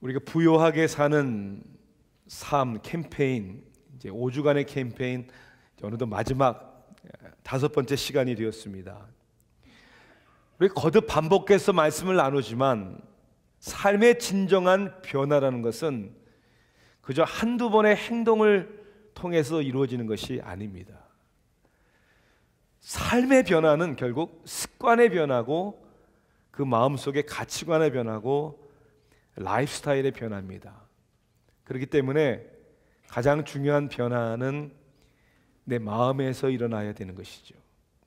우리가 부요하게 사는 삶 캠페인, 이제 5주간의 캠페인 어느덧 마지막 5번째 시간이 되었습니다. 우리 거듭 반복해서 말씀을 나누지만 삶의 진정한 변화라는 것은 그저 한두 번의 행동을 통해서 이루어지는 것이 아닙니다. 삶의 변화는 결국 습관의 변화고 그 마음속의 가치관의 변화고 라이프스타일의 변화입니다. 그렇기 때문에 가장 중요한 변화는 내 마음에서 일어나야 되는 것이죠.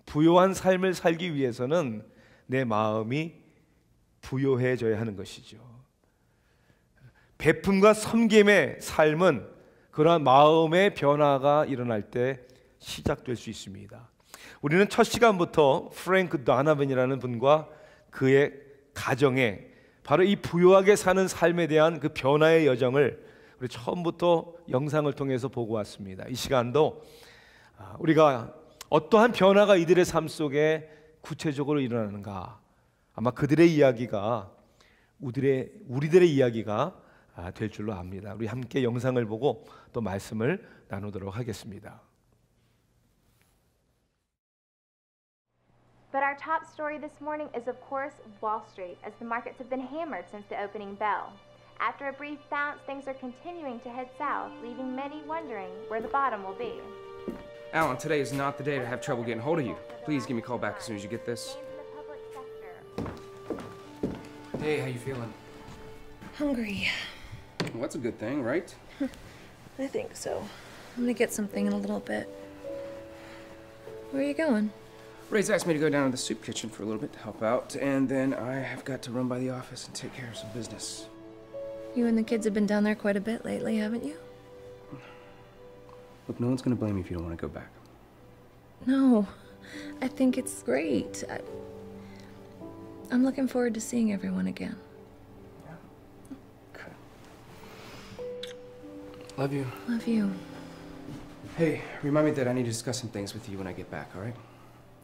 부요한 삶을 살기 위해서는 내 마음이 부요해져야 하는 것이죠. 베품과 섬김의 삶은 그러한 마음의 변화가 일어날 때 시작될 수 있습니다. 우리는 첫 시간부터 프랭크 다나반이라는 분과 그의 가정에 바로 이 부요하게 사는 삶에 대한 그 변화의 여정을 우리 처음부터 영상을 통해서 보고 왔습니다. 이 시간도 우리가 어떠한 변화가 이들의 삶 속에 구체적으로 일어나는가, 아마 그들의 이야기가 우리들의 이야기가 될 줄로 압니다. 우리 함께 영상을 보고 또 말씀을 나누도록 하겠습니다. But our top story this morning is, of course, Wall Street, as the markets have been hammered since the opening bell. After a brief bounce, things are continuing to head south, leaving many wondering where the bottom will be. Alan, today is not the day to have trouble getting hold of you. Please give me a call back as soon as you get this. Gains in the public sector. Hey, how you feeling? Hungry. Well, that's a good thing, right? I think so. I'm gonna get something in a little bit. Where are you going? Ray's asked me to go down to the soup kitchen for a little bit to help out, and then I have got to run by the office and take care of some business. You and the kids have been down there quite a bit lately, haven't you? Look, no one's gonna blame you if you don't want to go back. No. I think it's great. I'm looking forward to seeing everyone again. Okay. Love you. Love you. Hey, remind me that I need to discuss some things with you when I get back, all right?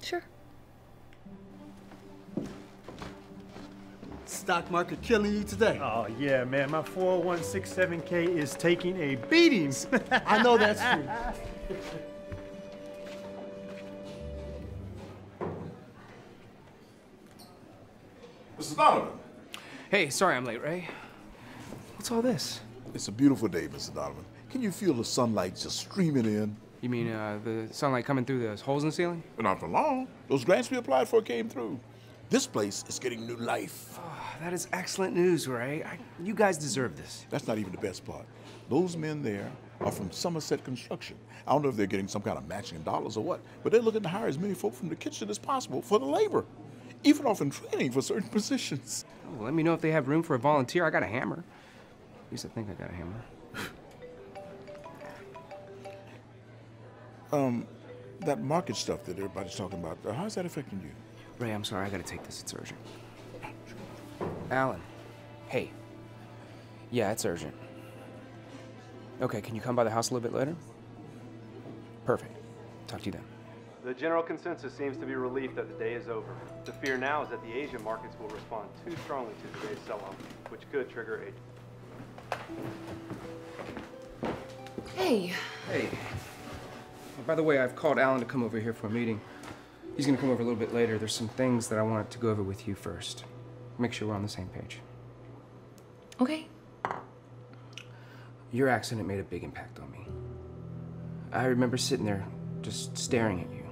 Sure. Stock market killing you today. Oh, yeah, man. My 40167K is taking a beating. I know that's true. Mr. Donovan. Hey, sorry I'm late, Ray. What's all this? It's a beautiful day, Mr. Donovan. Can you feel the sunlight just streaming in? You mean the sunlight coming through those holes in the ceiling? But not for long. Those grants we applied for came through. This place is getting new life. Oh, that is excellent news, Ray. You guys deserve this. That's not even the best part. Those men there are from Somerset Construction. I don't know if they're getting some kind of matching dollars or what, but they're looking to hire as many folk from the kitchen as possible for the labor, even offering training for certain positions. Oh, well, let me know if they have room for a volunteer. I got a hammer. At least I think I got a hammer. That market stuff that everybody's talking about, how's that affecting you? Ray, I'm sorry. I gotta take this. It's urgent. Alan. Hey. Yeah, it's urgent. Okay, can you come by the house a little bit later? Perfect. Talk to you then. The general consensus seems to be relief that the day is over. The fear now is that the Asian markets will respond too strongly to today's sell-off, which could trigger a... Hey. Hey. Oh, by the way, I've called Alan to come over here for a meeting. He's gonna come over a little bit later. There's some things that I wanted to go over with you first. Make sure we're on the same page. Okay. Your accident made a big impact on me. I remember sitting there, just staring at you,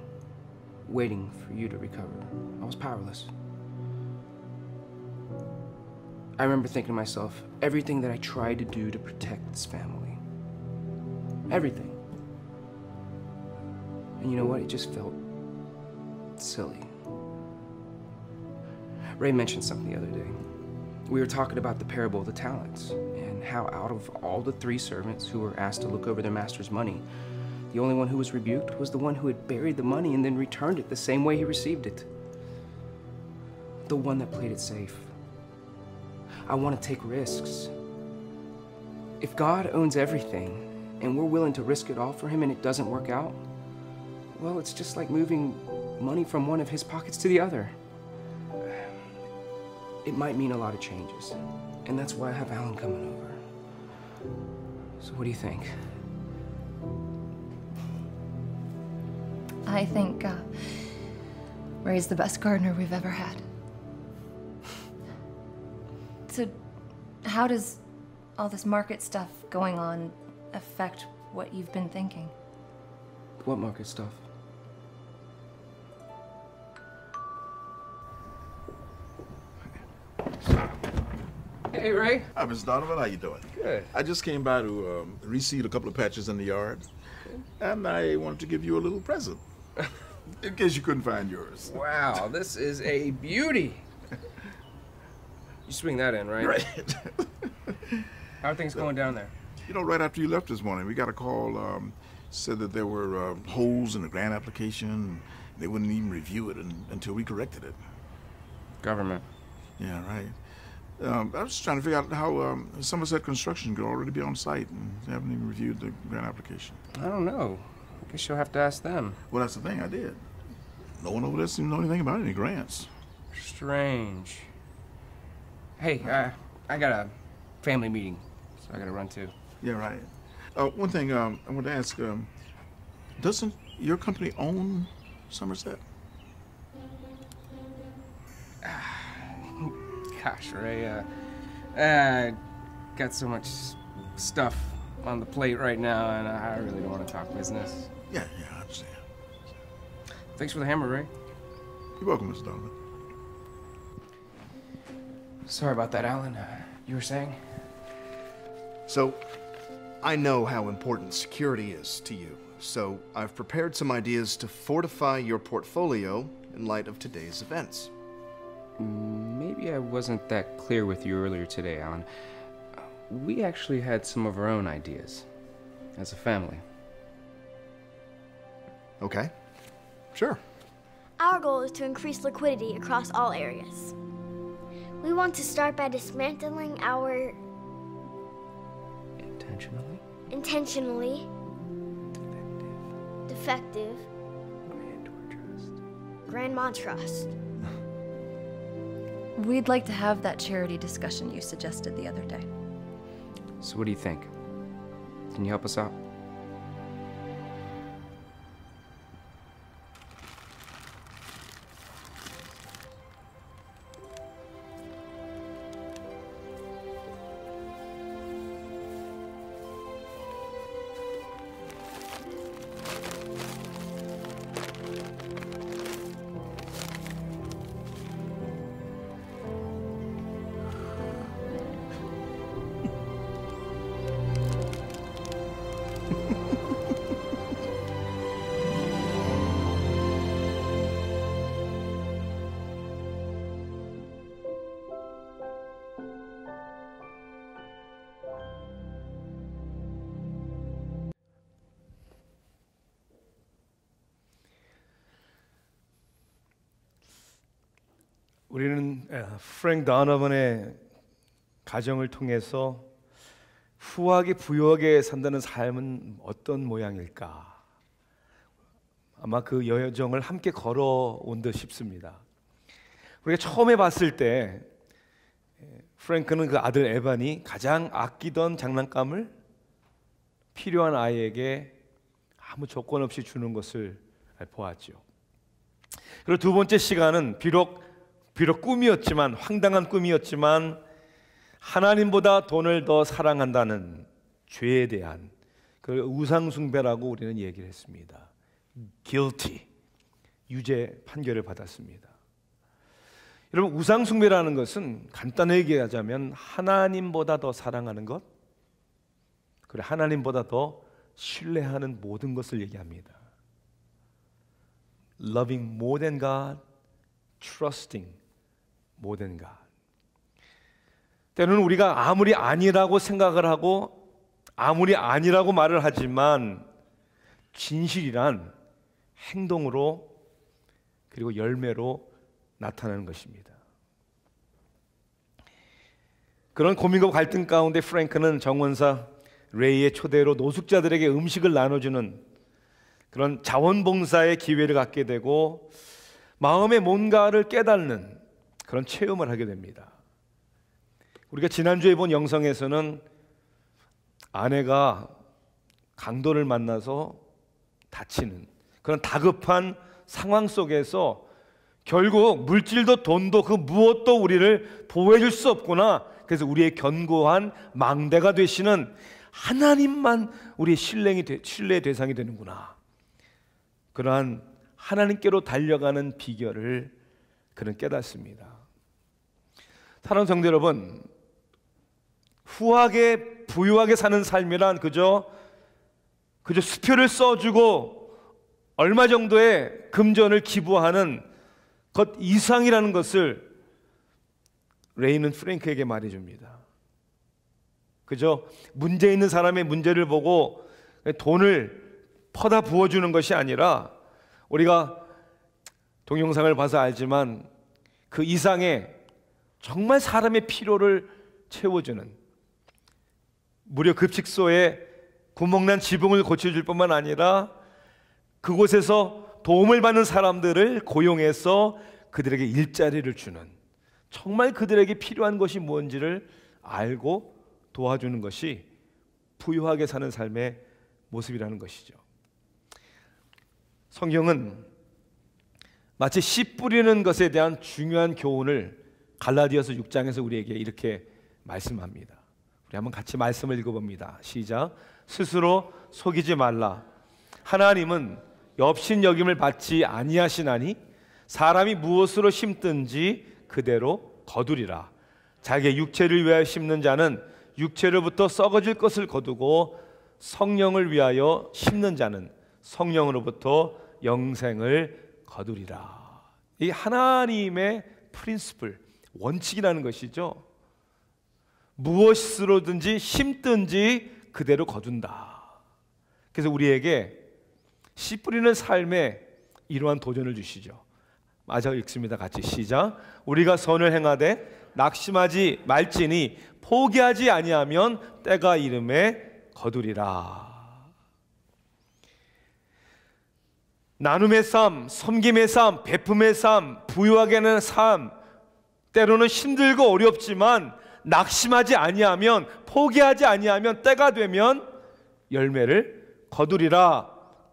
waiting for you to recover. I was powerless. I remember thinking to myself, everything that I tried to do to protect this family. Everything. And you know what? It just felt silly. Ray mentioned something the other day. We were talking about the parable of the talents and how out of all the 3 servants who were asked to look over their master's money, the only one who was rebuked was the one who had buried the money and then returned it the same way he received it. The one that played it safe. I want to take risks. If God owns everything and we're willing to risk it all for him and it doesn't work out, well, it's just like moving money from one of his pockets to the other. it might mean a lot of changes. And that's why I have Alan coming over. So what do you think? I think Ray's the best gardener we've ever had. So, how does all this market stuff going on affect what you've been thinking? What market stuff? Hey, Ray. Hi, Mr. Donovan. How you doing? Good. I just came by to reseed a couple of patches in the yard, and I wanted to give you a little present, in case you couldn't find yours. Wow, this is a beauty. You swing that in, right? Right. How are things going down there? You know, right after you left this morning, we got a call, said that there were holes in the grant application. They wouldn't even review it until we corrected it. Government. Yeah, right. I was just trying to figure out how Somerset Construction could already be on site, and they haven't even reviewed the grant application. I don't know. I guess you'll have to ask them. Well, that's the thing, I did. No one over there seemed to know anything about any grants. Strange. Hey, I got a family meeting, so I gotta run too. Yeah, right. One thing I want to ask, doesn't your company own Somerset? Gosh, Ray, I got so much stuff on the plate right now, and I really don't want to talk business. Yeah, I understand. Thanks for the hammer, Ray. You're welcome, Mr. Donovan. Sorry about that, Alan. You were saying? So, I know how important security is to you, so I've prepared some ideas to fortify your portfolio in light of today's events. Maybe I wasn't that clear with you earlier today, Alan. We actually had some of our own ideas, as a family. Okay, sure. Our goal is to increase liquidity across all areas. We want to start by dismantling our... Intentionally? Defective. Grandma Trust. We'd like to have that charity discussion you suggested the other day. So what do you think? Can you help us out? 우리는 프랭크 다너번의 가정을 통해서 후하게 부유하게 산다는 삶은 어떤 모양일까? 아마 그 여정을 함께 걸어온 듯 싶습니다. 우리가 처음에 봤을 때 프랭크는 그 아들 에반이 가장 아끼던 장난감을 필요한 아이에게 아무 조건 없이 주는 것을 보았죠. 그리고 두 번째 시간은 비록 꿈이었지만, 황당한 꿈이었지만 하나님보다 돈을 더 사랑한다는 죄에 대한 그 우상숭배라고 우리는 얘기를 했습니다. guilty, 유죄 판결을 받았습니다. 여러분, 우상숭배라는 것은 간단하게 얘기하자면 하나님보다 더 사랑하는 것, 그리고 하나님보다 더 신뢰하는 모든 것을 얘기합니다. Loving more than God, trusting more than God. 때로는 우리가 아무리 아니라고 생각을 하고 아무리 아니라고 말을 하지만 진실이란 행동으로 그리고 열매로 나타나는 것입니다. 그런 고민과 갈등 가운데 프랭크는 정원사 레이의 초대로 노숙자들에게 음식을 나눠주는 그런 자원봉사의 기회를 갖게 되고 마음에 뭔가를 깨닫는 그런 체험을 하게 됩니다. 우리가 지난주에 본 영상에서는 아내가 강도를 만나서 다치는 그런 다급한 상황 속에서 결국 물질도 돈도 그 무엇도 우리를 보호해 줄 수 없구나. 그래서 우리의 견고한 망대가 되시는 하나님만 우리의 신뢰의 대상이 되는구나. 그러한 하나님께로 달려가는 비결을 그는 깨닫습니다. 사랑하는 성도 여러분, 후하게 부유하게 사는 삶이란 그저 수표를 써주고 얼마 정도의 금전을 기부하는 것 이상이라는 것을 레이는 프랭크에게 말해줍니다. 그저 문제 있는 사람의 문제를 보고 돈을 퍼다 부어주는 것이 아니라, 우리가 동영상을 봐서 알지만 그 이상의 정말 사람의 필요를 채워주는, 무려 급식소에 구멍난 지붕을 고쳐줄 뿐만 아니라 그곳에서 도움을 받는 사람들을 고용해서 그들에게 일자리를 주는, 정말 그들에게 필요한 것이 뭔지를 알고 도와주는 것이 부유하게 사는 삶의 모습이라는 것이죠. 성경은 마치 씨 뿌리는 것에 대한 중요한 교훈을 갈라디아서 6장에서 우리에게 이렇게 말씀합니다. 우리 한번 같이 말씀을 읽어봅니다. 시작. 스스로 속이지 말라. 하나님은 업신여김을 받지 아니하시나니 사람이 무엇으로 심든지 그대로 거두리라. 자기의 육체를 위하여 심는 자는 육체로부터 썩어질 것을 거두고, 성령을 위하여 심는 자는 성령으로부터 영생을 거두리라. 이 하나님의 프린시플, 원칙이라는 것이죠. 무엇으로든지 심든지 그대로 거둔다. 그래서 우리에게 씨 뿌리는 삶에 이러한 도전을 주시죠. 마저 읽습니다. 같이 시작. 우리가 선을 행하되 낙심하지 말지니 포기하지 아니하면 때가 이름에 거두리라. 나눔의 삶, 섬김의 삶, 베품의 삶, 부유하게 하는 삶, 때로는 힘들고 어렵지만 낙심하지 아니하면, 포기하지 아니하면 때가 되면 열매를 거두리라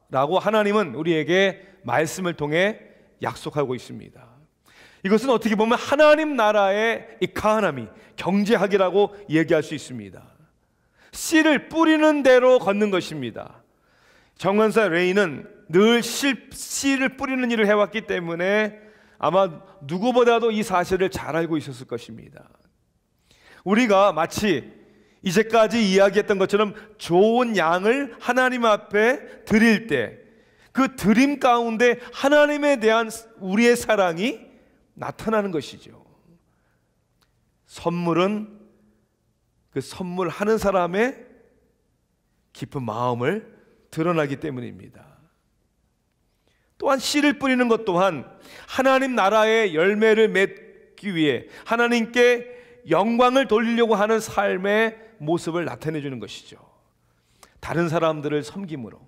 라고 하나님은 우리에게 말씀을 통해 약속하고 있습니다. 이것은 어떻게 보면 하나님 나라의 이카노미, 경제학이라고 얘기할 수 있습니다. 씨를 뿌리는 대로 걷는 것입니다. 정관사 레이는 늘 씨를 뿌리는 일을 해왔기 때문에 아마 누구보다도 이 사실을 잘 알고 있었을 것입니다. 우리가 마치 이제까지 이야기했던 것처럼 좋은 양을 하나님 앞에 드릴 때 그 드림 가운데 하나님에 대한 우리의 사랑이 나타나는 것이죠. 선물은 그 선물하는 사람의 깊은 마음을 드러나기 때문입니다. 또한 씨를 뿌리는 것 또한 하나님 나라의 열매를 맺기 위해 하나님께 영광을 돌리려고 하는 삶의 모습을 나타내 주는 것이죠. 다른 사람들을 섬김으로,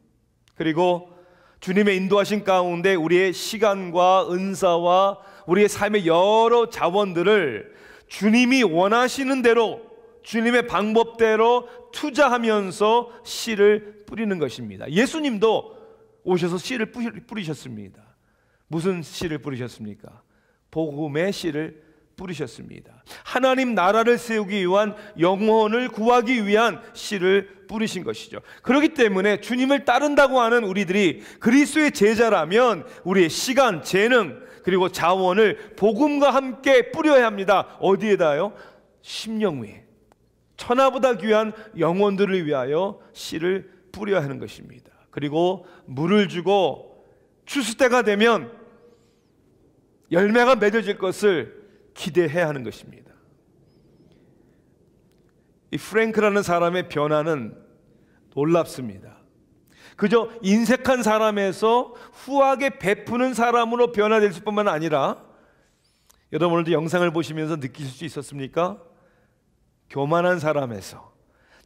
그리고 주님의 인도하신 가운데 우리의 시간과 은사와 우리의 삶의 여러 자원들을 주님이 원하시는 대로, 주님의 방법대로 투자하면서 씨를 뿌리는 것입니다. 예수님도 오셔서 씨를 뿌리셨습니다. 무슨 씨를 뿌리셨습니까? 복음의 씨를 뿌리셨습니다. 하나님 나라를 세우기 위한, 영혼을 구하기 위한 씨를 뿌리신 것이죠. 그렇기 때문에 주님을 따른다고 하는 우리들이 그리스도의 제자라면 우리의 시간, 재능, 그리고 자원을 복음과 함께 뿌려야 합니다. 어디에다요? 심령 위에, 천하보다 귀한 영혼들을 위하여 씨를 뿌려야 하는 것입니다. 그리고 물을 주고 추수 때가 되면 열매가 맺어질 것을 기대해야 하는 것입니다. 이 프랭크라는 사람의 변화는 놀랍습니다. 그저 인색한 사람에서 후하게 베푸는 사람으로 변화될 뿐만 아니라, 여러분 오늘도 영상을 보시면서 느끼실 수 있었습니까? 교만한 사람에서,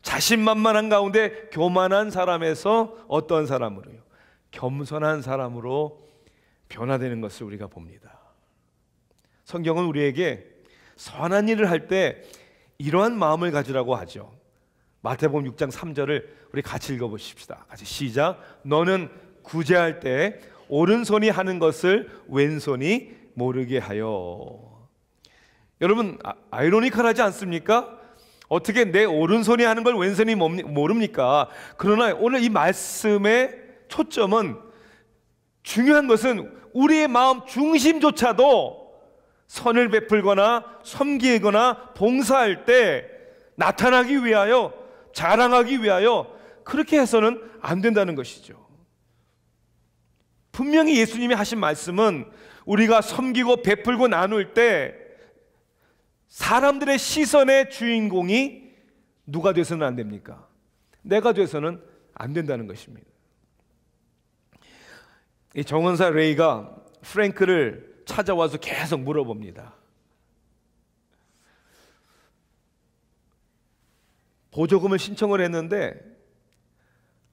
자신만만한 가운데 교만한 사람에서 어떤 사람으로요? 겸손한 사람으로 변화되는 것을 우리가 봅니다. 성경은 우리에게 선한 일을 할 때 이러한 마음을 가지라고 하죠. 마태복음 6장 3절을 우리 같이 읽어보십시다. 같이 시작. 너는 구제할 때 오른손이 하는 것을 왼손이 모르게 하여. 여러분, 아이러니컬하지 않습니까? 어떻게 내 오른손이 하는 걸 왼손이 모릅니까? 그러나 오늘 이 말씀의 초점은, 중요한 것은 우리의 마음 중심조차도 선을 베풀거나 섬기거나 봉사할 때 나타나기 위하여, 자랑하기 위하여 그렇게 해서는 안 된다는 것이죠. 분명히 예수님이 하신 말씀은 우리가 섬기고 베풀고 나눌 때 사람들의 시선의 주인공이 누가 돼서는 안 됩니까? 내가 돼서는 안 된다는 것입니다. 이 정원사 레이가 프랭크를 찾아와서 계속 물어봅니다. 보조금을 신청을 했는데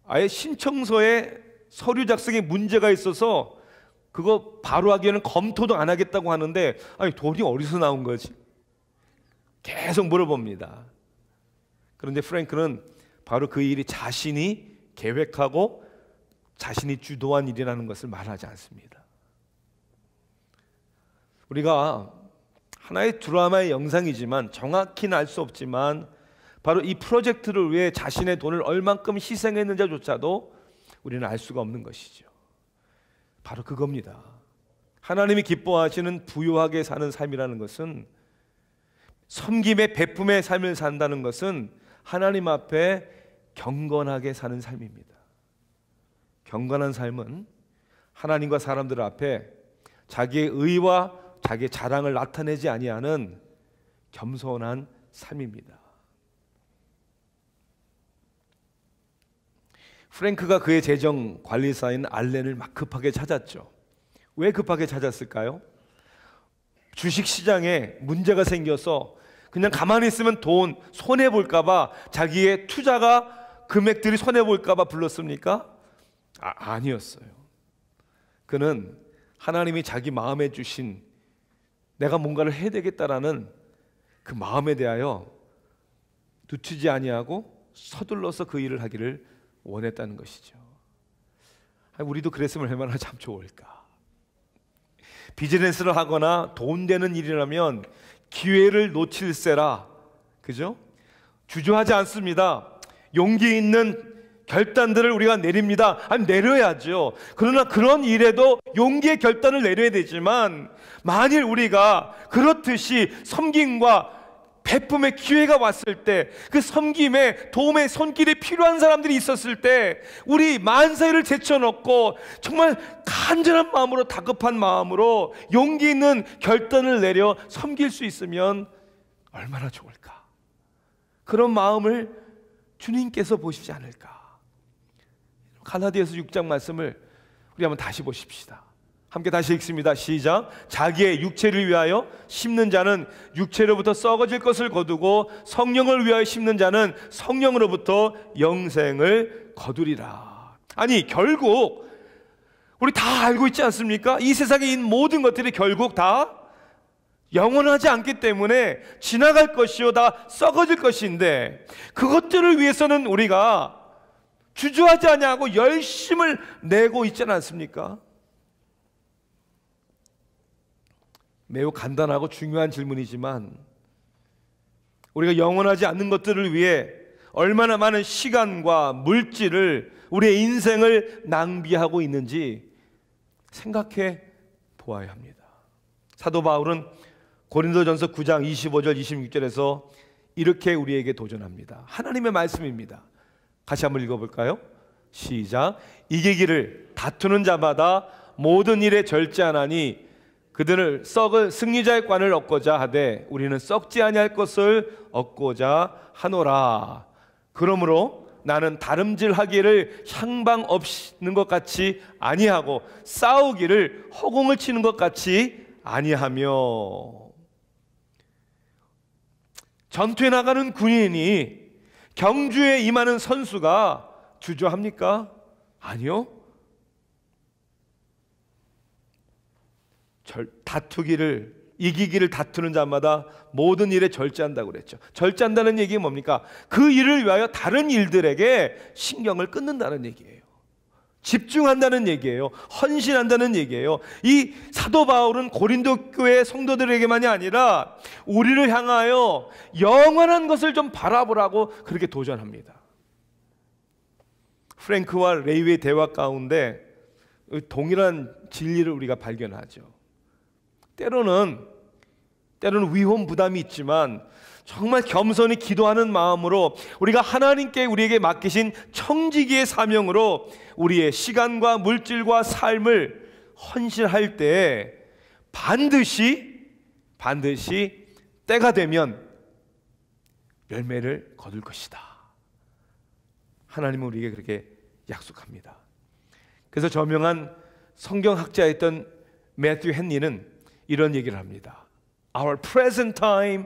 아예 신청서에 서류 작성에 문제가 있어서 그거 바로 하기에는 검토도 안 하겠다고 하는데, 아니 돈이 어디서 나온 거지? 계속 물어봅니다. 그런데 프랭크는 바로 그 일이 자신이 계획하고 자신이 주도한 일이라는 것을 말하지 않습니다. 우리가 하나의 드라마의 영상이지만, 정확히는 알 수 없지만 바로 이 프로젝트를 위해 자신의 돈을 얼만큼 희생했는지조차도 우리는 알 수가 없는 것이죠. 바로 그겁니다. 하나님이 기뻐하시는 부유하게 사는 삶이라는 것은, 섬김의 베품의 삶을 산다는 것은 하나님 앞에 경건하게 사는 삶입니다. 경건한 삶은 하나님과 사람들 앞에 자기의 의와 자기의 자랑을 나타내지 아니하는 겸손한 삶입니다. 프랭크가 그의 재정 관리사인 알렌을 막 급하게 찾았죠. 왜 급하게 찾았을까요? 주식시장에 문제가 생겨서 그냥 가만히 있으면 돈 손해볼까 봐, 자기의 투자가 금액들이 손해볼까 봐 불렀습니까? 아니었어요. 그는 하나님이 자기 마음에 주신 내가 뭔가를 해야 되겠다라는 그 마음에 대하여 늦추지 아니하고 서둘러서 그 일을 하기를 원했다는 것이죠. 우리도 그랬으면 얼마나 참 좋을까. 비즈니스를 하거나 돈 되는 일이라면 기회를 놓칠세라, 그죠? 주저하지 않습니다. 용기 있는 결단들을 우리가 내립니다. 아니, 내려야죠. 그러나 그런 일에도 용기의 결단을 내려야 되지만, 만일 우리가 그렇듯이 섬김과 베품의 기회가 왔을 때, 그 섬김에 도움의 손길이 필요한 사람들이 있었을 때 우리 만사일을 제쳐놓고 정말 간절한 마음으로, 다급한 마음으로 용기 있는 결단을 내려 섬길 수 있으면 얼마나 좋을까. 그런 마음을 주님께서 보시지 않을까. 갈라디아서 6장 말씀을 우리 한번 다시 보십시다. 함께 다시 읽습니다. 시작. 자기의 육체를 위하여 심는 자는 육체로부터 썩어질 것을 거두고 성령을 위하여 심는 자는 성령으로부터 영생을 거두리라. 아니, 결국 우리 다 알고 있지 않습니까? 이 세상에 있는 모든 것들이 결국 다 영원하지 않기 때문에 지나갈 것이요 다 썩어질 것인데, 그것들을 위해서는 우리가 주저하지 아니하고 열심을 내고 있지 않습니까? 매우 간단하고 중요한 질문이지만, 우리가 영원하지 않는 것들을 위해 얼마나 많은 시간과 물질을, 우리의 인생을 낭비하고 있는지 생각해 보아야 합니다. 사도 바울은 고린도전서 9장 25절 26절에서 이렇게 우리에게 도전합니다. 하나님의 말씀입니다. 같이 한번 읽어볼까요? 시작. 이기기를 다투는 자마다 모든 일에 절제하나니 그들을 썩을 승리자의 관을 얻고자 하되 우리는 썩지 아니할 것을 얻고자 하노라. 그러므로 나는 다름질하기를 향방 없는 것 같이 아니하고 싸우기를 허공을 치는 것 같이 아니하며. 전투에 나가는 군인이, 경주에 임하는 선수가 주저합니까? 아니요. 다투기를 이기기를 다투는 자마다 모든 일에 절제한다고 그랬죠. 절제한다는 얘기가 뭡니까? 그 일을 위하여 다른 일들에게 신경을 끊는다는 얘기예요. 집중한다는 얘기예요. 헌신한다는 얘기예요. 이 사도 바울은 고린도 교회 성도들에게만이 아니라 우리를 향하여 영원한 것을 좀 바라보라고 그렇게 도전합니다. 프랭크와 레이의 대화 가운데 동일한 진리를 우리가 발견하죠. 때로는 위험 부담이 있지만 정말 겸손히 기도하는 마음으로 우리가 하나님께 우리에게 맡기신 청지기의 사명으로 우리의 시간과 물질과 삶을 헌신할 때 반드시 때가 되면 열매를 거둘 것이다. 하나님은 우리에게 그렇게 약속합니다. 그래서 저명한 성경학자였던 매튜 헨리는 이런 얘기를 합니다. Our present time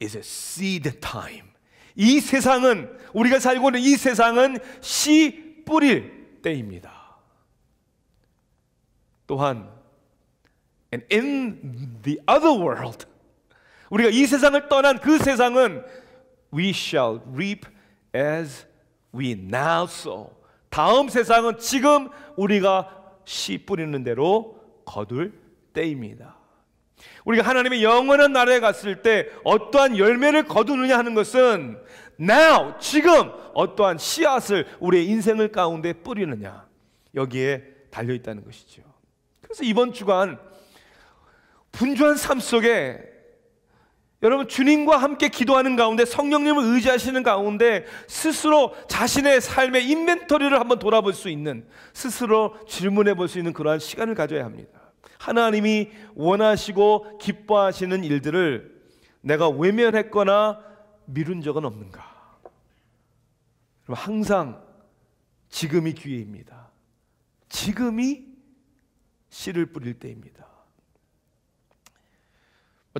is a seed time. 이 세상은, 우리가 살고 있는 이 세상은 씨 뿌릴 때입니다. 또한 and in the other world, 우리가 이 세상을 떠난 그 세상은 we shall reap as we now sow. 다음 세상은 지금 우리가 씨 뿌리는 대로 거둘 때입니다. 우리가 하나님의 영원한 나라에 갔을 때 어떠한 열매를 거두느냐 하는 것은 now, 지금 어떠한 씨앗을 우리의 인생을 가운데 뿌리느냐, 여기에 달려있다는 것이죠. 그래서 이번 주간 분주한 삶 속에 여러분 주님과 함께 기도하는 가운데, 성령님을 의지하시는 가운데 스스로 자신의 삶의 인벤토리를 한번 돌아볼 수 있는, 스스로 질문해 볼 수 있는 그러한 시간을 가져야 합니다. 하나님이 원하시고 기뻐하시는 일들을 내가 외면했거나 미룬 적은 없는가? 항상 지금이 기회입니다. 지금이 씨를 뿌릴 때입니다.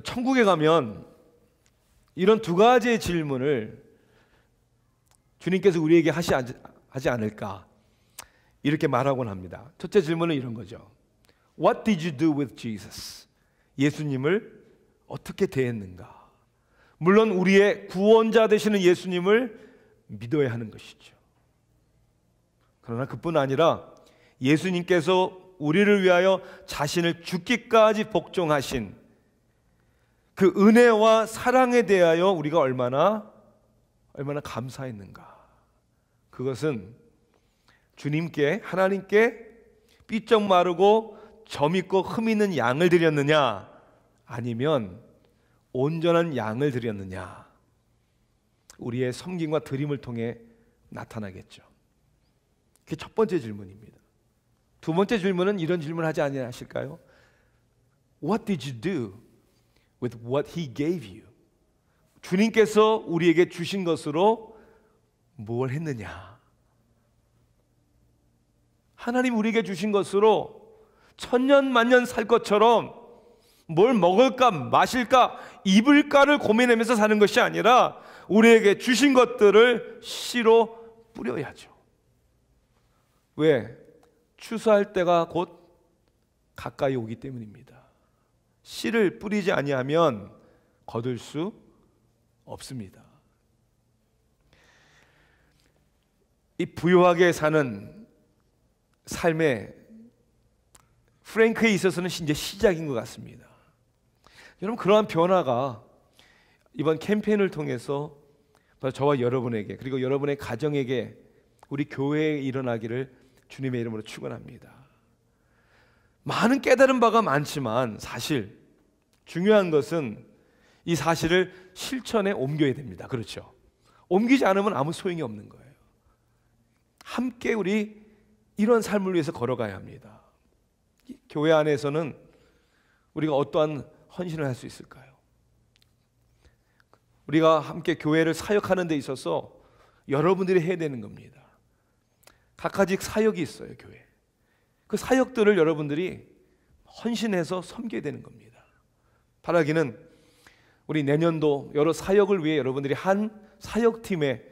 천국에 가면 이런 두 가지의 질문을 주님께서 우리에게 하지 않을까, 이렇게 말하곤 합니다. 첫째 질문은 이런 거죠. What did you do with Jesus? 예수님을 어떻게 대했는가? 물론 우리의 구원자 되시는 예수님을 믿어야 하는 것이죠. 그러나 그뿐 아니라 예수님께서 우리를 위하여 자신을 죽기까지 복종하신 그 은혜와 사랑에 대하여 우리가 얼마나 감사했는가? 그것은 주님께, 하나님께 삐쩍 마르고 점 있고 흠 있는 양을 드렸느냐, 아니면 온전한 양을 드렸느냐, 우리의 섬김과 드림을 통해 나타나겠죠. 그게 첫 번째 질문입니다. 두 번째 질문은 이런 질문을 하지 아니하실까요? What did you do with what He gave you? 주님께서 우리에게 주신 것으로 뭘 했느냐? 하나님 우리에게 주신 것으로 천년 만년 살 것처럼 뭘 먹을까 마실까 입을까를 고민하면서 사는 것이 아니라 우리에게 주신 것들을 씨로 뿌려야죠. 왜? 추수할 때가 곧 가까이 오기 때문입니다. 씨를 뿌리지 아니하면 거둘 수 없습니다. 이 부유하게 사는 삶의 프랭크에 있어서는 이제 시작인 것 같습니다. 여러분, 그러한 변화가 이번 캠페인을 통해서 저와 여러분에게, 그리고 여러분의 가정에게, 우리 교회에 일어나기를 주님의 이름으로 축원합니다. 많은 깨달은 바가 많지만 사실 중요한 것은 이 사실을 실천에 옮겨야 됩니다. 그렇죠? 옮기지 않으면 아무 소용이 없는 거예요. 함께 우리 이런 삶을 위해서 걸어가야 합니다. 교회 안에서는 우리가 어떠한 헌신을 할 수 있을까요? 우리가 함께 교회를 사역하는 데 있어서 여러분들이 해야 되는 겁니다. 각가지 사역이 있어요, 교회. 그 사역들을 여러분들이 헌신해서 섬겨야 되는 겁니다. 바라기는 우리 내년도 여러 사역을 위해 여러분들이 한 사역팀에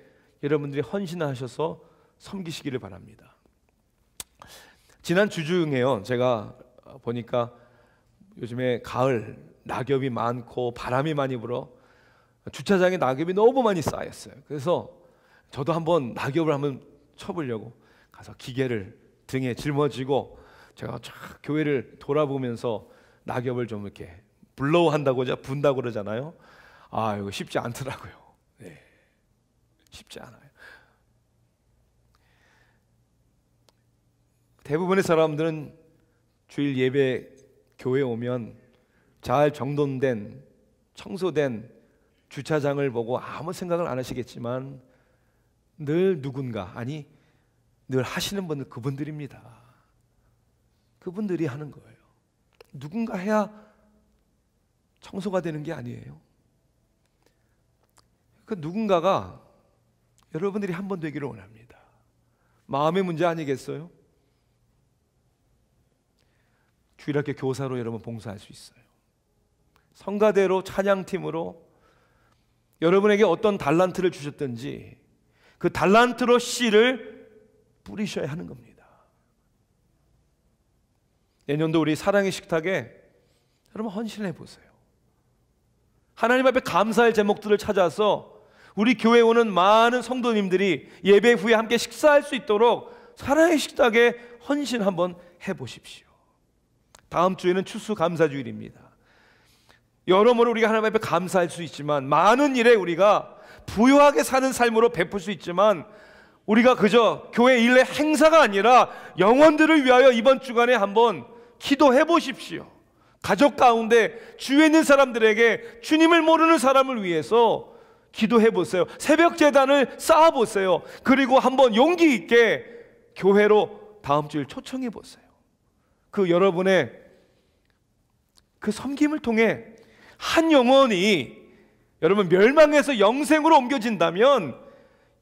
여러분들이 헌신하셔서 섬기시기를 바랍니다. 지난 주 중에요, 제가 보니까 요즘에 가을 낙엽이 많고 바람이 많이 불어 주차장에 낙엽이 너무 많이 쌓였어요. 그래서 저도 한번 낙엽을 한번 쳐보려고 가서 기계를 등에 짊어지고 제가 쫙 교회를 돌아보면서 낙엽을 좀 이렇게 블로우한다고 분다고 그러잖아요. 아, 이거 쉽지 않더라고요. 네, 쉽지 않아요. 대부분의 사람들은 주일 예배 교회에 오면 잘 정돈된 청소된 주차장을 보고 아무 생각을 안 하시겠지만 늘 누군가, 아니 늘 하시는 분들, 그분들입니다. 그분들이 하는 거예요. 누군가 해야 청소가 되는 게 아니에요. 그 누군가가 여러분들이 한 번 되기를 원합니다. 마음의 문제 아니겠어요? 주일학교 교사로 여러분 봉사할 수 있어요. 성가대로, 찬양팀으로 여러분에게 어떤 달란트를 주셨든지 그 달란트로 씨를 뿌리셔야 하는 겁니다. 내년도 우리 사랑의 식탁에 여러분 헌신해 보세요. 하나님 앞에 감사할 제목들을 찾아서 우리 교회에 오는 많은 성도님들이 예배 후에 함께 식사할 수 있도록 사랑의 식탁에 헌신 한번 해보십시오. 다음 주에는 추수감사주일입니다. 여러모로 우리가 하나님 앞에 감사할 수 있지만, 많은 일에 우리가 부유하게 사는 삶으로 베풀 수 있지만, 우리가 그저 교회 일의 행사가 아니라 영혼들을 위하여 이번 주간에 한번 기도해 보십시오. 가족 가운데 주위에 있는 사람들에게, 주님을 모르는 사람을 위해서 기도해 보세요. 새벽 제단을 쌓아 보세요. 그리고 한번 용기 있게 교회로 다음 주일 초청해 보세요. 그 여러분의 그 섬김을 통해 한 영혼이 여러분 멸망해서 영생으로 옮겨진다면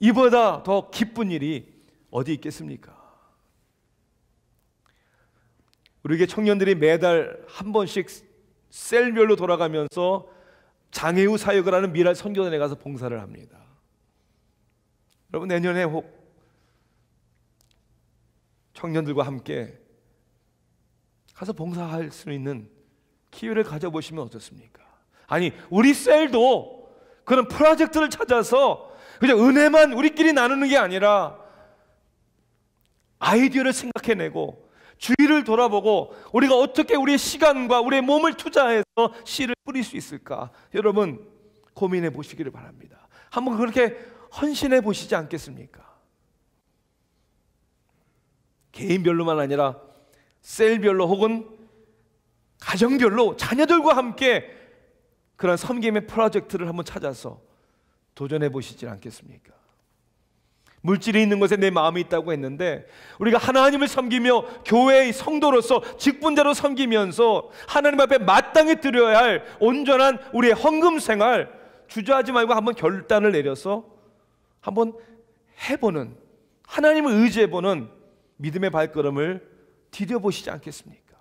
이보다 더 기쁜 일이 어디 있겠습니까? 우리에게 청년들이 매달 한 번씩 셀별로 돌아가면서 장애우 사역을 하는 미랄 선교단에 가서 봉사를 합니다. 여러분 내년에 혹 청년들과 함께 가서 봉사할 수 있는 기회를 가져보시면 어떻습니까? 아니, 우리 셀도 그런 프로젝트를 찾아서 그냥 은혜만 우리끼리 나누는 게 아니라 아이디어를 생각해내고 주위를 돌아보고 우리가 어떻게 우리의 시간과 우리의 몸을 투자해서 씨를 뿌릴 수 있을까? 여러분 고민해 보시기를 바랍니다. 한번 그렇게 헌신해 보시지 않겠습니까? 개인별로만 아니라 셀별로 혹은 가정별로 자녀들과 함께 그런 섬김의 프로젝트를 한번 찾아서 도전해 보시지 않겠습니까? 물질이 있는 것에 내 마음이 있다고 했는데, 우리가 하나님을 섬기며 교회의 성도로서 직분자로 섬기면서 하나님 앞에 마땅히 드려야 할 온전한 우리의 헌금 생활 주저하지 말고 한번 결단을 내려서 한번 해보는, 하나님을 의지해보는 믿음의 발걸음을 디뎌보시지 않겠습니까?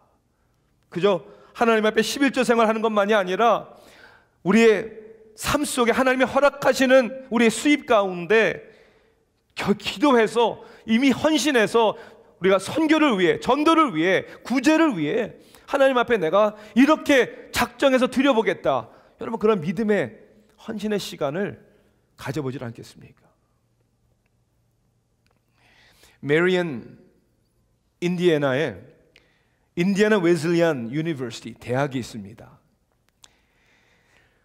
그저 하나님 앞에 11조 생활하는 것만이 아니라 우리의 삶 속에 하나님이 허락하시는 우리의 수입 가운데 기도해서 이미 헌신해서 우리가 선교를 위해, 전도를 위해, 구제를 위해 하나님 앞에 내가 이렇게 작정해서 드려보겠다. 여러분 그런 믿음의 헌신의 시간을 가져보질 않겠습니까? 메리언 인디애나에 인디애나 웨슬리안 유니버시티 대학이 있습니다.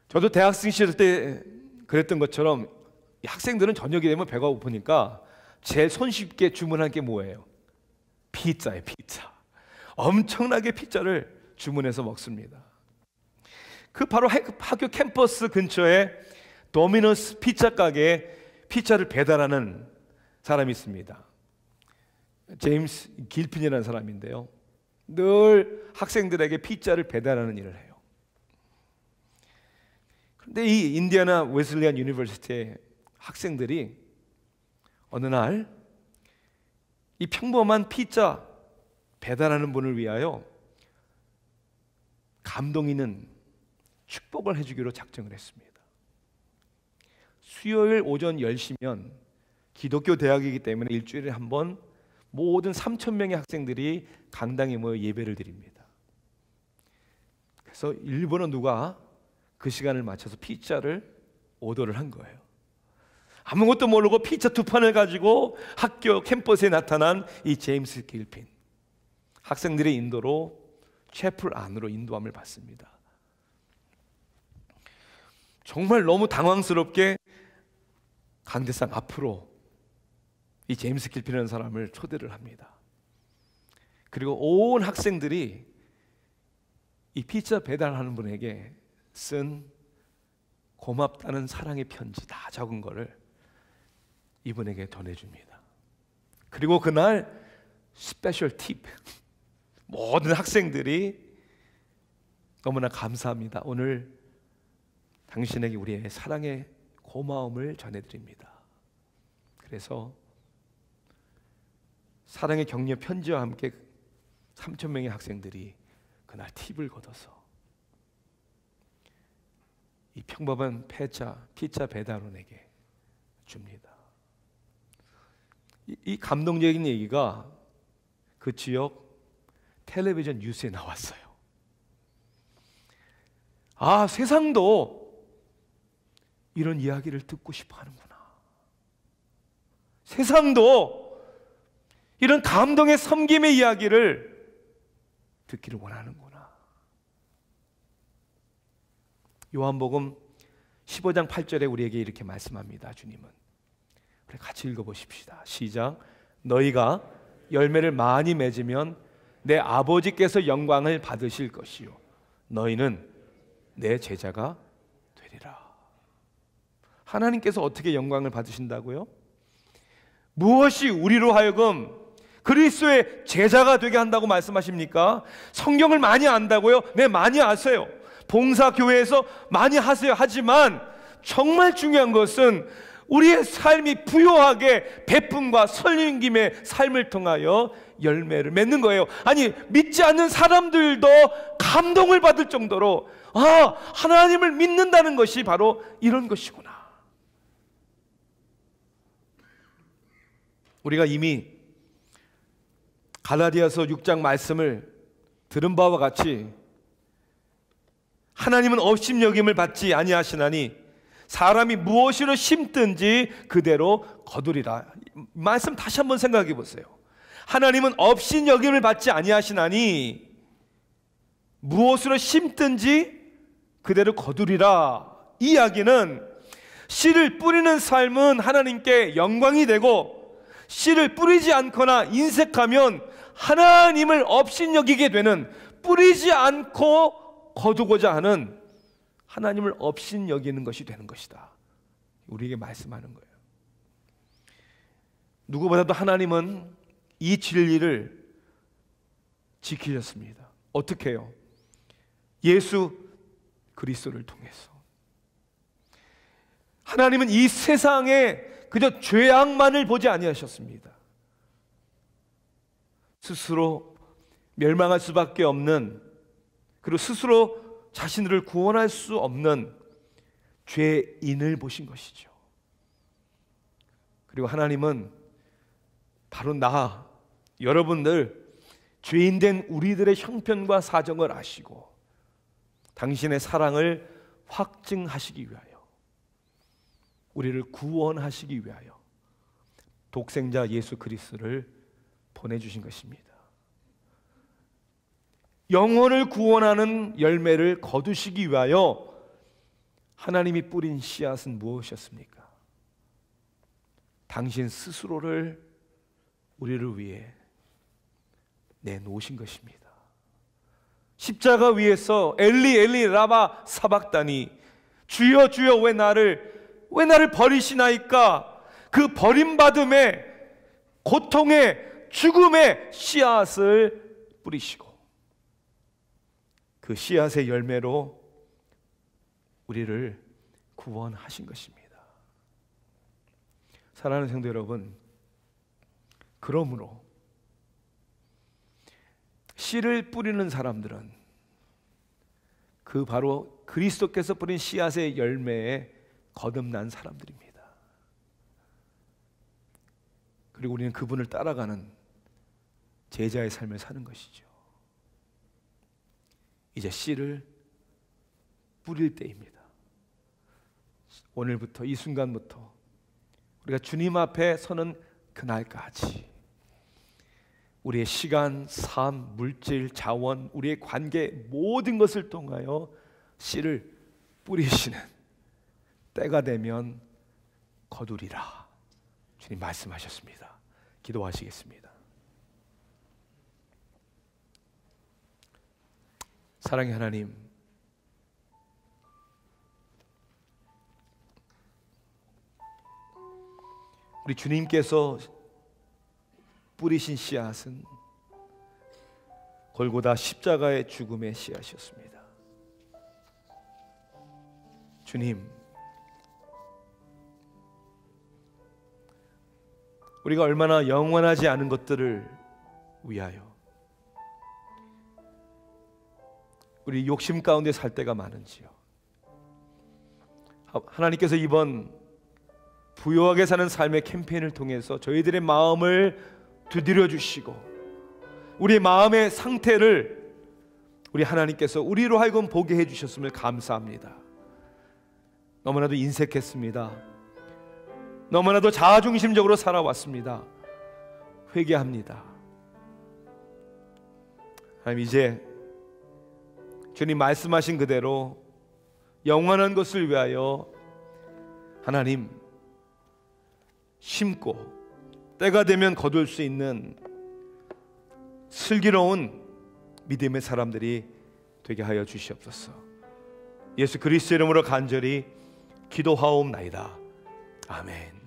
저도 대학생 시절 때 그랬던 것처럼 학생들은 저녁이 되면 배가 고프니까 제일 손쉽게 주문한 게 뭐예요? 피자예요, 피자. 엄청나게 피자를 주문해서 먹습니다. 그 바로 학교 캠퍼스 근처에 도미노스 피자 가게에 피자를 배달하는 사람이 있습니다. 제임스 길핀이라는 사람인데요, 늘 학생들에게 피자를 배달하는 일을 해요. 그런데 이 인디애나 웨슬리안 유니버시티의 학생들이 어느 날 이 평범한 피자 배달하는 분을 위하여 감동 있는 축복을 해주기로 작정을 했습니다. 수요일 오전 10시면 기독교 대학이기 때문에 일주일에 한 번 모든 3,000명의 학생들이 강당에 모여 예배를 드립니다. 그래서 일본어 누가 그 시간을 맞춰서 피자를 오더를 한 거예요. 아무것도 모르고 피자 2판을 가지고 학교 캠퍼스에 나타난 이 제임스 길핀. 학생들의 인도로 채플 안으로 인도함을 받습니다. 정말 너무 당황스럽게 강대상 앞으로 이 제임스 길핀이라는 사람을 초대를 합니다. 그리고 온 학생들이 이 피자 배달하는 분에게 쓴 고맙다는 사랑의 편지 다 적은 거를 이분에게 전해줍니다. 그리고 그날 스페셜 팁, 모든 학생들이 너무나 감사합니다. 오늘 당신에게 우리의 사랑의 고마움을 전해드립니다. 그래서 사랑의 격려 편지와 함께 3,000명의 학생들이 그날 팁을 걷어서 이 평범한 피자 배달원에게 줍니다. 이 감동적인 얘기가 그 지역 텔레비전 뉴스에 나왔어요. 아, 세상도 이런 이야기를 듣고 싶어 하는구나. 세상도 이런 감동의 섬김의 이야기를 듣기를 원하는구나. 요한복음 15장 8절에 우리에게 이렇게 말씀합니다. 주님은. 우리 같이 읽어보십시다. 시작. 너희가 열매를 많이 맺으면 내 아버지께서 영광을 받으실 것이요 너희는 내 제자가 되리라. 하나님께서 어떻게 영광을 받으신다고요? 무엇이 우리로 하여금 그리스도의 제자가 되게 한다고 말씀하십니까? 성경을 많이 안다고요? 네, 많이 아세요. 봉사교회에서 많이 하세요. 하지만 정말 중요한 것은 우리의 삶이 부요하게 베품과 설림김의 삶을 통하여 열매를 맺는 거예요. 아니, 믿지 않는 사람들도 감동을 받을 정도로 하나님을 믿는다는 것이 바로 이런 것이구나. 우리가 이미 갈라디아서 6장 말씀을 들은 바와 같이 하나님은 업신여김을 받지 아니하시나니 사람이 무엇으로 심든지 그대로 거두리라. 말씀 다시 한번 생각해 보세요. 하나님은 업신여김을 받지 아니하시나니 무엇으로 심든지 그대로 거두리라. 이 이야기는 씨를 뿌리는 삶은 하나님께 영광이 되고 씨를 뿌리지 않거나 인색하면 하나님을 업신여기게 되는, 뿌리지 않고 거두고자 하는 하나님을 업신여기는 것이 되는 것이다. 우리에게 말씀하는 거예요. 누구보다도 하나님은 이 진리를 지키셨습니다. 어떻게 해요? 예수 그리스도를 통해서. 하나님은 이 세상에 그저 죄악만을 보지 아니하셨습니다. 스스로 멸망할 수밖에 없는, 그리고 스스로 자신들을 구원할 수 없는 죄인을 보신 것이죠. 그리고 하나님은 바로 여러분들 죄인된 우리들의 형편과 사정을 아시고 당신의 사랑을 확증하시기 위하여, 우리를 구원하시기 위하여 독생자 예수 그리스도를 보내주신 것입니다. 영혼을 구원하는 열매를 거두시기 위하여 하나님이 뿌린 씨앗은 무엇이었습니까? 당신 스스로를 우리를 위해 내놓으신 것입니다. 십자가 위에서 엘리 엘리 라마 사박다니, 주여 주여 왜 나를 버리시나이까? 그 버림받음의 고통의 죽음의 씨앗을 뿌리시고 그 씨앗의 열매로 우리를 구원하신 것입니다. 사랑하는 성도 여러분, 그러므로 씨를 뿌리는 사람들은 그 바로 그리스도께서 뿌린 씨앗의 열매에 거듭난 사람들입니다. 그리고 우리는 그분을 따라가는 제자의 삶을 사는 것이죠. 이제 씨를 뿌릴 때입니다. 오늘부터, 이 순간부터 우리가 주님 앞에 서는 그날까지 우리의 시간, 삶, 물질, 자원, 우리의 관계 모든 것을 통하여 씨를 뿌리시는 때가 되면 거두리라 주님 말씀하셨습니다. 기도하시겠습니다. 사랑의 하나님, 우리 주님께서 뿌리신 씨앗은 골고다 십자가의 죽음의 씨앗이었습니다. 주님, 우리가 얼마나 영원하지 않은 것들을 위하여 우리 욕심 가운데 살 때가 많은지요. 하나님께서 이번 부유하게 사는 삶의 캠페인을 통해서 저희들의 마음을 두드려 주시고 우리의 마음의 상태를 우리 하나님께서 우리로 하여금 보게 해주셨음을 감사합니다. 너무나도 인색했습니다. 너무나도 자아중심적으로 살아왔습니다. 회개합니다. 하나님, 이제 주님 말씀하신 그대로 영원한 것을 위하여 하나님 심고 때가 되면 거둘 수 있는 슬기로운 믿음의 사람들이 되게 하여 주시옵소서. 예수 그리스도 이름으로 간절히 기도하옵나이다. 아멘.